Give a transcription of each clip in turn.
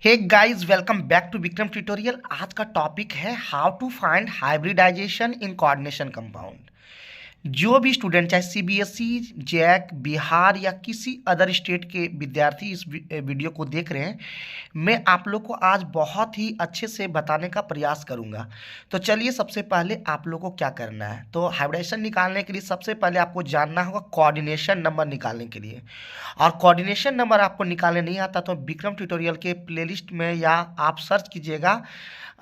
Hey guys, welcome back to Vikram tutorial. आज का topic है how to find hybridization in coordination compound. जो भी स्टूडेंट चाहे सीबीएसई, जैक, बिहार या किसी अदर स्टेट के विद्यार्थी इस वीडियो को देख रहे हैं, मैं आप लोग को आज बहुत ही अच्छे से बताने का प्रयास करूंगा। तो चलिए, सबसे पहले आप लोग को क्या करना है, तो हाइब्रिडाइजेशन निकालने के लिए सबसे पहले आपको जानना होगा कोऑर्डिनेशन नंबर निकालने के लिए। और कोऑर्डिनेशन नंबर आपको निकालने नहीं आता तो विक्रम ट्यूटोरियल के प्लेलिस्ट में या आप सर्च कीजिएगा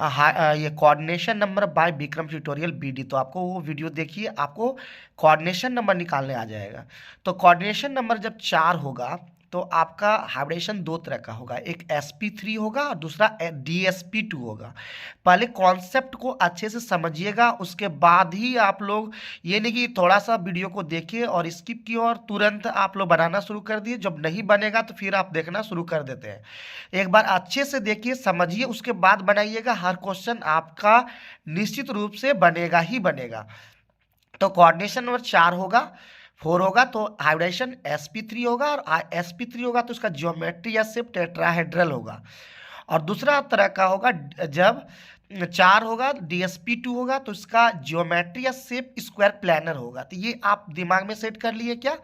ये coordination number by Vikram tutorial BD, तो आपको वो वीडियो देखिए, आपको कोऑर्डिनेशन नंबर निकालने आ जाएगा। तो कोऑर्डिनेशन नंबर जब 4 होगा तो आपका हाइब्रिडेशन दो तरह का होगा, एक sp3 होगा और दूसरा dsp2 होगा। पहले कॉन्सेप्ट को अच्छे से समझिएगा, उसके बाद ही आप लोग, ये नहीं कि थोड़ा सा वीडियो को देखिए और स्किप किए और तुरंत आप लोग बनाना शुरू कर दिए। जब नहीं बनेगा तो फिर आप देखना शुरू कर देते हैं। एक बार अच्छे से देखिए, समझिए, उसके बाद बनाइएगा। हर क्वेश्चन आपका निश्चित रूप से बनेगा ही बनेगा। तो कोऑर्डिनेशन नंबर 4 होगा, 4 होगा तो हाइब्रिडाइजेशन sp3 होगा, और sp3 होगा तो उसका ज्योमेट्री या शेप टेट्राहेड्रल होगा। और दूसरा तरह का होगा, जब 4 होगा dsp2 होगा तो इसका ज्योमेट्री या शेप स्क्वायर प्लानर होगा। तो ये आप दिमाग में सेट कर लिए क्या?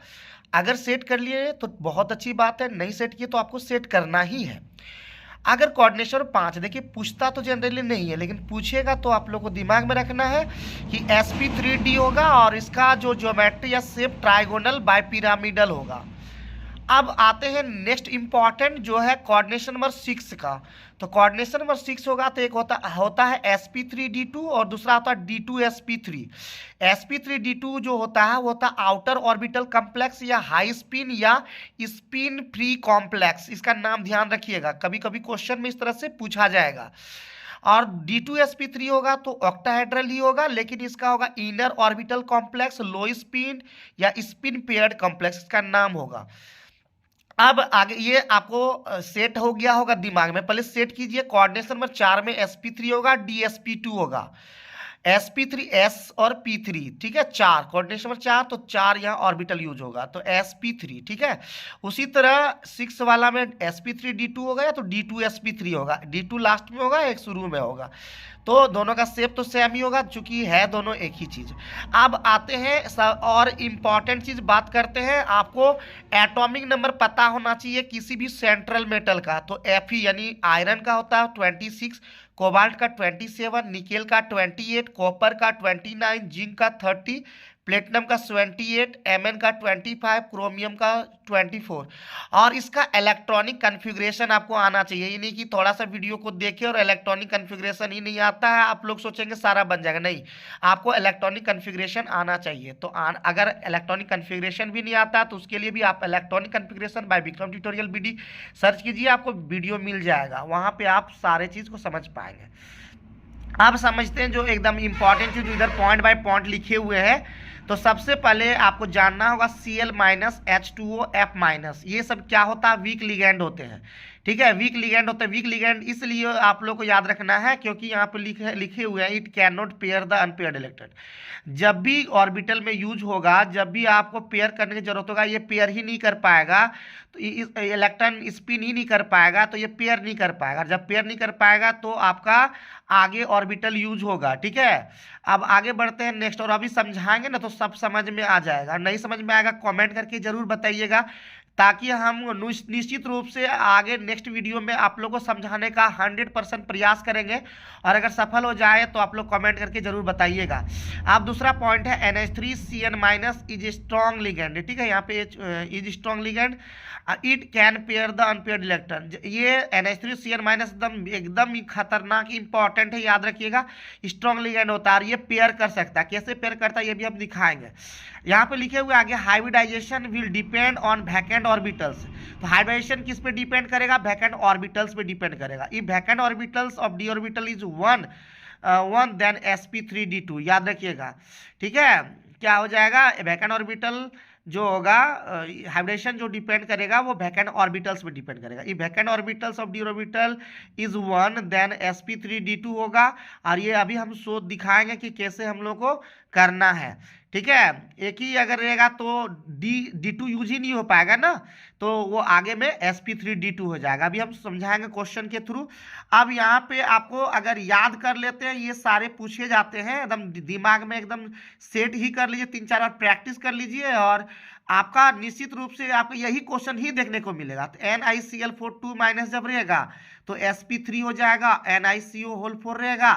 अगर सेट कर लिए तो बहुत अच्छी बात है, नहीं सेट किए तो आपको सेट करना ही है। अगर कोऑर्डिनेशन 5, देखिए पूछता तो जनरली नहीं है, लेकिन पूछेगा तो आप लोग को दिमाग में रखना है कि sp3d होगा और इसका जो ज्योमेट्री या शेप ट्राइगोनल बाइपिरामिडल होगा। अब आते हैं नेक्स्ट इंपॉर्टेंट जो है कोऑर्डिनेशन नंबर 6 का। तो कोऑर्डिनेशन नंबर 6 होगा तो एक होता है sp3d2 और दूसरा होता है d2sp3। sp3d2 जो होता है वो होता है आउटर ऑर्बिटल कॉम्प्लेक्स या हाई स्पिन या स्पिन फ्री कॉम्प्लेक्स। इसका नाम ध्यान रखिएगा, कभी कभी क्वेश्चन में इस तरह से पूछा जाएगा। और d2sp3 होगा तो ऑक्टाहेड्रल ही होगा, लेकिन इसका होगा इनर ऑर्बिटल कॉम्प्लेक्स, लो स्पिन या स्पिन पेयर्ड कॉम्प्लेक्स, इसका नाम होगा। अब आगे ये आपको सेट हो गया होगा दिमाग में, पहले सेट कीजिए। कोऑर्डिनेशन नंबर 4 में sp3 होगा, dsp2 होगा, sp3 s और p3, ठीक है। 4 कोऑर्डिनेशन नंबर 4 तो 4 यहाँ ऑर्बिटल यूज होगा तो sp3, ठीक है। उसी तरह 6 वाला में sp3d2 होगा या तो d2sp3 होगा, d2 लास्ट में होगा, एक शुरू में होगा, तो दोनों का शेप तो सेम ही होगा चूंकि है दोनों एक ही चीज। अब आते हैं और इम्पॉर्टेंट चीज बात करते हैं। आपको एटॉमिक नंबर पता होना चाहिए किसी भी सेंट्रल मेटल का। तो Fe यानी आयरन का होता है 26, कोबाल्ट का 27, निकेल का 28, कॉपर का 29, जिंक का 30, प्लेटिनम का 78, Mn का 25, क्रोमियम का 24। और इसका इलेक्ट्रॉनिक कन्फिग्रेशन आपको आना चाहिए, ये नहीं कि थोड़ा सा वीडियो को देखे और इलेक्ट्रॉनिक कन्फिग्रेशन ही नहीं आता है, आप लोग सोचेंगे सारा बन जाएगा। नहीं, आपको इलेक्ट्रॉनिक कन्फिग्रेशन आना चाहिए। तो अगर इलेक्ट्रॉनिक कन्फिग्रेशन भी नहीं आता तो उसके लिए भी आप electronic configuration by Vikram tutorial BD search कीजिए, आपको वीडियो मिल जाएगा, वहाँ पर आप सारे चीज़ को समझ पाएंगे। अब समझते हैं जो एकदम इंपॉर्टेंट चीज इधर पॉइंट बाय पॉइंट लिखे हुए हैं। तो सबसे पहले आपको जानना होगा Cl minus H2O F minus, ये सब क्या होता है? वीक लिगेंड होते हैं, ठीक है। वीक लिगेंड होते हैं, वीक लिगेंड इसलिए आप लोग को याद रखना है क्योंकि यहाँ पे लिखे हुए हैं it can not pair the unpaired electron. जब भी ऑर्बिटल में यूज होगा, जब भी आपको पेयर करने की जरूरत होगा, ये पेयर ही नहीं कर पाएगा, तो इलेक्ट्रॉन स्पिन ही नहीं कर पाएगा, तो ये पेयर नहीं कर पाएगा। जब पेयर नहीं कर पाएगा तो आपका आगे ऑर्बिटल यूज होगा, ठीक है। अब आगे बढ़ते हैं नेक्स्ट, और अभी समझाएंगे ना तो सब समझ में आ जाएगा। नहीं समझ में आएगा कमेंट करके जरूर बताइएगा, ताकि हम निश्चित रूप से आगे नेक्स्ट वीडियो में आप लोगों को समझाने का 100% प्रयास करेंगे। और अगर सफल हो जाए तो आप लोग कमेंट करके जरूर बताइएगा। अब दूसरा पॉइंट है NH3Cn minus is strong ligand, ठीक है। यहाँ पे is strong ligand, it can pair the unpaired electron. ये NH3Cn माइनस एकदम ही खतरनाक इंपॉर्टेंट है, याद रखिएगा। स्ट्रॉन्ग लिगेंड होता है और ये पेयर कर सकता है। कैसे पेयर करता है ये भी हम दिखाएंगे। यहाँ पे लिखे हुए आगे hybridization will depend on vacant orbitals. तो हाइब्रिडाइजेशन किस पे डिपेंड करेगा? वैकेंट ऑर्बिटल्स पे डिपेंड करेगा। If vacant orbitals of D orbital is 1 then sp3d2, याद रखिएगा, ठीक है। क्या हो जाएगा? वैकेंट ऑर्बिटल जो होगा, हाइब्रिडेशन जो डिपेंड करेगा वो वैकेंट ऑर्बिटल्स पे डिपेंड करेगा। If vacant orbitals of D orbital is 1 then sp3d2 होगा। और ये अभी हम दिखाएंगे कि कैसे हम लोग को करना है, ठीक है, एक ही अगर रहेगा तो D2 यूज ही नहीं हो पाएगा ना, तो वो आगे में sp3d2 हो जाएगा। अभी हम समझाएंगे क्वेश्चन के थ्रू। अब यहाँ पे आपको अगर याद कर लेते हैं, ये सारे पूछे जाते हैं, एकदम दिमाग में एकदम सेट ही कर लीजिए, 3-4 बार प्रैक्टिस कर लीजिए और आपका निश्चित रूप से आपको यही क्वेश्चन ही देखने को मिलेगा। तो NiCl4 2- जब रहेगा तो sp3 हो जाएगा, NiCO होल 4 रहेगा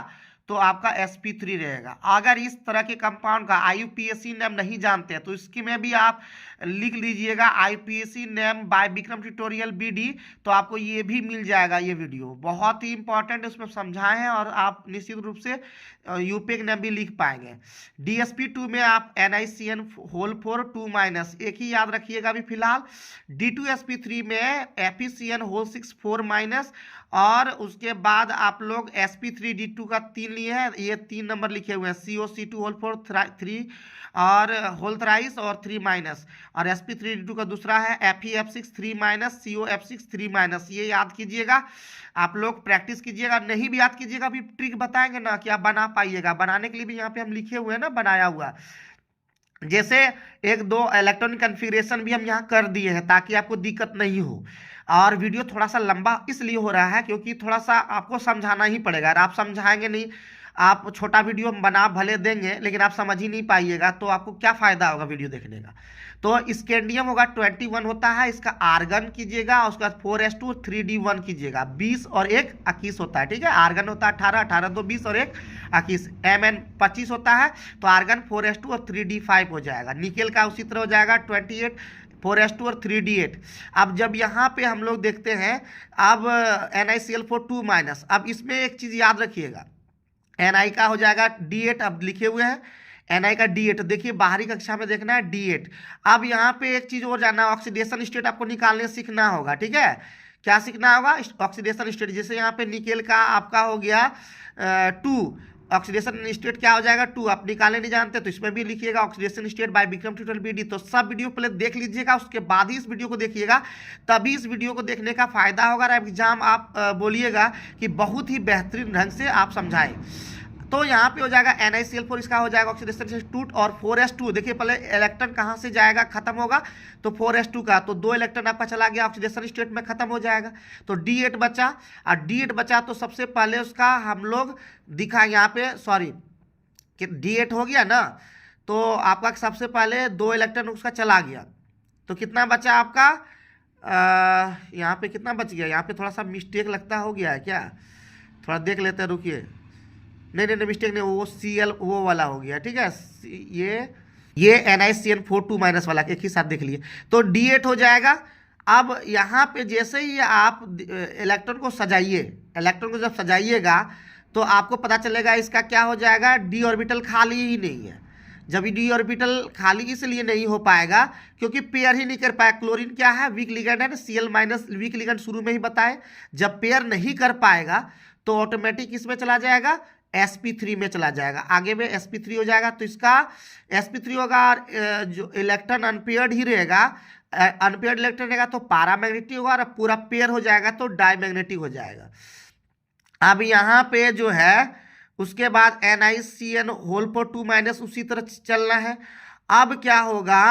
तो आपका sp3 रहेगा। अगर इस तरह के कंपाउंड का IUPAC नेम नहीं जानते हैं तो इसकी में भी आप लिख लीजिएगा IUPAC name by Vikram tutorial BD, तो आपको ये भी मिल जाएगा। ये वीडियो बहुत ही इंपॉर्टेंट है, उसमें समझाए हैं और आप निश्चित रूप से यूपेक नेम भी लिख पाएंगे। DSP2 में आप NiCN होल 4 2- एक ही याद रखिएगा अभी फिलहाल। D2sp3 में FeCN होल 6 4- और उसके बाद आप लोग sp3d2 का 3 लिए हैं, ये 3 नंबर लिखे हुए हैं, COC2 होल 4 3 और होल थ्राइस और 3- और sp3d2 का दूसरा है FeF6 3- COF6 3- ये याद कीजिएगा। आप लोग प्रैक्टिस कीजिएगा, नहीं भी याद कीजिएगा अभी ट्रिक बताएंगे ना कि आप बना पाइएगा। बनाने के लिए भी यहाँ पे हम लिखे हुए हैं ना, बनाया हुआ, जैसे 1-2 इलेक्ट्रॉनिक कन्फिग्रेशन भी हम यहाँ कर दिए हैं ताकि आपको दिक्कत नहीं हो। और वीडियो थोड़ा सा लंबा इसलिए हो रहा है क्योंकि थोड़ा सा आपको समझाना ही पड़ेगा। अगर आप समझाएंगे नहीं, आप छोटा वीडियो बना भले देंगे लेकिन आप समझ ही नहीं पाइएगा तो आपको क्या फ़ायदा होगा वीडियो देखने का। तो स्कैंडियम होगा 21 होता है, इसका आर्गन कीजिएगा, उसके बाद 4s2 3d1 कीजिएगा, 20 और 1 21 होता है। ठीक है, आर्गन होता है 18 18 2 20 और 1 21, Mn 25 होता है, तो आर्गन 4s2 और 3d5 हो जाएगा। निकेल का उसी तरह हो जाएगा 28 4s2 और 3d8। अब जब यहाँ पे हम लोग देखते हैं, अब NiCl4 2-, अब इसमें एक चीज़ याद रखिएगा, Ni का हो जाएगा D8, अब लिखे हुए हैं Ni का D8, देखिए बाहरी कक्षा में देखना है D8। अब यहाँ पे एक चीज़ और जानना है, ऑक्सीडेशन स्टेट आपको निकालने सीखना होगा। ठीक है, क्या सीखना होगा? Oxidation state. जैसे यहाँ पे निकेल का आपका हो गया 2, ऑक्सीडेशन स्टेट क्या हो जाएगा 2, आप निकालने नहीं जानते तो इसमें भी लिखिएगा oxidation state by Vikram tutorial BD। तो सब वीडियो पहले देख लीजिएगा, उसके बाद ही इस वीडियो को देखिएगा, तभी इस वीडियो को देखने का फायदा होगा और एग्जाम आप बोलिएगा कि बहुत ही बेहतरीन ढंग से आप समझाएं। तो यहाँ पे हो जाएगा NiCl4, इसका हो जाएगा ऑक्सीडेशन स्टेट 2 और 4s2। देखिए पहले इलेक्ट्रॉन कहाँ से जाएगा, खत्म होगा तो 4s2 का, तो 2 इलेक्ट्रॉन आपका चला गया ऑक्सीडेशन स्टेट में, खत्म हो जाएगा। तो D8 बचा, और D8 बचा तो सबसे पहले उसका हम लोग दिखा यहाँ पे, सॉरी कि D8 हो गया ना, तो आपका सबसे पहले 2 इलेक्ट्रॉन उसका चला गया, तो कितना बचा आपका, यहाँ पे कितना बच गया, यहाँ पे थोड़ा सा मिस्टेक लगता हो गया है क्या, थोड़ा देख लेते हैं, रुकिए। नहीं नहीं मिस्टेक नहीं, वो Cl वो वाला हो गया। ठीक है, ये NiCN4 2- वाला एक ही साथ देख लिए, तो D8 हो जाएगा। अब यहाँ पे जैसे ही आप इलेक्ट्रॉन को सजाइए, इलेक्ट्रॉन को जब सजाइएगा तो आपको पता चलेगा इसका क्या हो जाएगा, D ऑर्बिटल खाली ही नहीं है। जब D ऑर्बिटल खाली इसलिए नहीं हो पाएगा क्योंकि पेयर ही नहीं कर पाया। क्लोरीन क्या है, वीक लिगेंड है, Cl- वीक लिगेंड शुरू में ही बताए। जब पेयर नहीं कर पाएगा तो ऑटोमेटिक इसमें चला जाएगा, sp3 में चला जाएगा, आगे में sp3 हो जाएगा। तो इसका sp3 होगा, जो इलेक्ट्रॉन अनपेयर्ड ही रहेगा, अनपेयर्ड इलेक्ट्रॉन रहेगा तो पैरामैग्नेटिक होगा, और पूरा पेयर हो जाएगा तो डायमैग्नेटिक हो जाएगा। अब यहाँ पे जो है उसके बाद NiCN होल 4 2- उसी तरह चलना है। अब क्या होगा,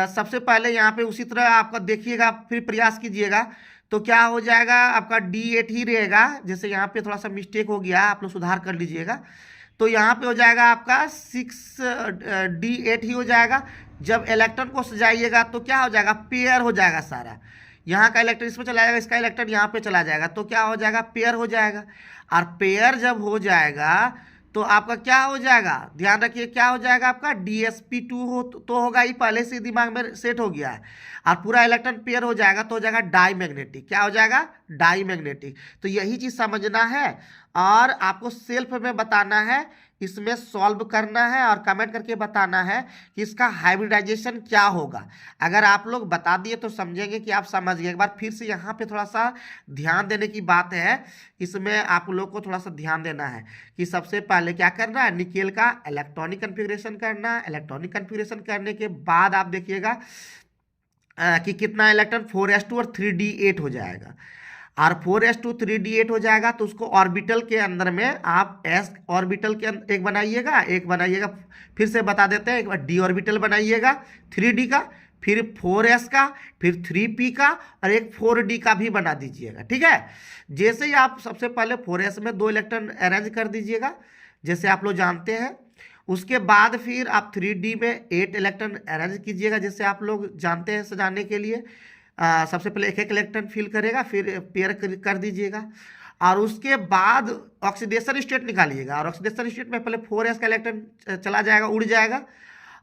सबसे पहले यहाँ पे उसी तरह आपका देखिएगा, फिर प्रयास कीजिएगा, तो क्या हो जाएगा आपका D8 ही रहेगा। जैसे यहाँ पे थोड़ा सा मिस्टेक हो गया, आप लोग सुधार कर लीजिएगा। तो यहाँ पे हो जाएगा आपका 6D8 ही हो जाएगा। जब इलेक्ट्रॉन को सजाइएगा तो क्या हो जाएगा, पेयर हो जाएगा सारा, यहाँ का इलेक्ट्रॉन इसमें चला जाएगा, इसका इलेक्ट्रॉन यहाँ पे चला जाएगा, तो क्या हो जाएगा, पेयर हो जाएगा। और पेयर जब हो जाएगा तो आपका क्या हो जाएगा, ध्यान रखिए क्या हो जाएगा आपका, DsP2 हो तो होगा ही, पहले से दिमाग में सेट हो गया है। और पूरा इलेक्ट्रॉन पेयर हो जाएगा तो हो जाएगा डाईमैग्नेटिक। क्या हो जाएगा, डाईमैग्नेटिक। तो यही चीज़ समझना है और आपको सेल्फ में बताना है, इसमें सॉल्व करना है और कमेंट करके बताना है कि इसका हाइब्रिडाइजेशन क्या होगा। अगर आप लोग बता दिए तो समझेंगे कि आप समझ गए। एक बार फिर से यहाँ पे थोड़ा सा ध्यान देने की बात है, इसमें आप लोग को थोड़ा सा ध्यान देना है कि सबसे पहले क्या करना है, निकेल का इलेक्ट्रॉनिक कन्फिग्रेशन करना है। इलेक्ट्रॉनिक कन्फिग्रेशन करने के बाद आप देखिएगा कि कितना इलेक्ट्रॉन 4s2 और 3d8 हो जाएगा। और 4s2 3d8 हो जाएगा तो उसको ऑर्बिटल के अंदर में आप s ऑर्बिटल के अंदर एक बनाइएगा, फिर से बता देते हैं, एक बार d ऑर्बिटल बनाइएगा 3d का, फिर 4s का, फिर 3p का, और एक 4d का भी बना दीजिएगा। ठीक है, जैसे ही आप सबसे पहले 4s में 2 इलेक्ट्रॉन अरेंज कर दीजिएगा जैसे आप लोग जानते हैं, उसके बाद फिर आप 3d में 8 इलेक्ट्रॉन अरेंज कीजिएगा जैसे आप लोग जानते हैं सजाने के लिए। सबसे पहले एक इलेक्ट्रॉन फिल करेगा, फिर पेयर कर दीजिएगा, और उसके बाद ऑक्सीडेशन स्टेट निकालिएगा, और ऑक्सीडेशन स्टेट में पहले 4s का इलेक्ट्रॉन चला जाएगा, उड़ जाएगा,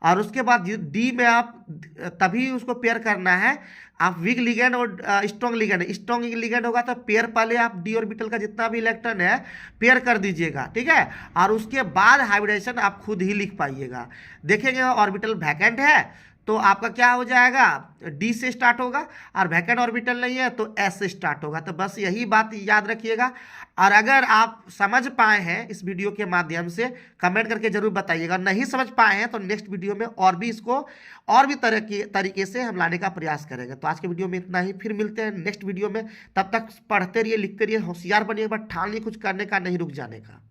और उसके बाद डी में आप तभी उसको पेयर करना है। आप वीक लिगेंड और स्ट्रॉन्ग लिगेंड होगा तो पेयर पहले आप डी ऑर्बिटल का जितना भी इलेक्ट्रॉन है पेयर कर दीजिएगा। ठीक है, और उसके बाद हाइब्रिडाइजेशन आप खुद ही लिख पाइएगा। देखेंगे ऑर्बिटल वैकेंट है तो आपका क्या हो जाएगा, डी से स्टार्ट होगा, और वैकेंट ऑर्बिटल नहीं है तो एस से स्टार्ट होगा। तो बस यही बात याद रखिएगा, और अगर आप समझ पाए हैं इस वीडियो के माध्यम से कमेंट करके जरूर बताइएगा, नहीं समझ पाए हैं तो नेक्स्ट वीडियो में और भी इसको और भी तरीके से हम लाने का प्रयास करेंगे। तो आज के वीडियो में इतना ही, फिर मिलते हैं नेक्स्ट वीडियो में। तब तक पढ़ते रहिए, लिखते रहिए, होशियार बनिए, बट ठान लिए कुछ करने का, नहीं रुक जाने का।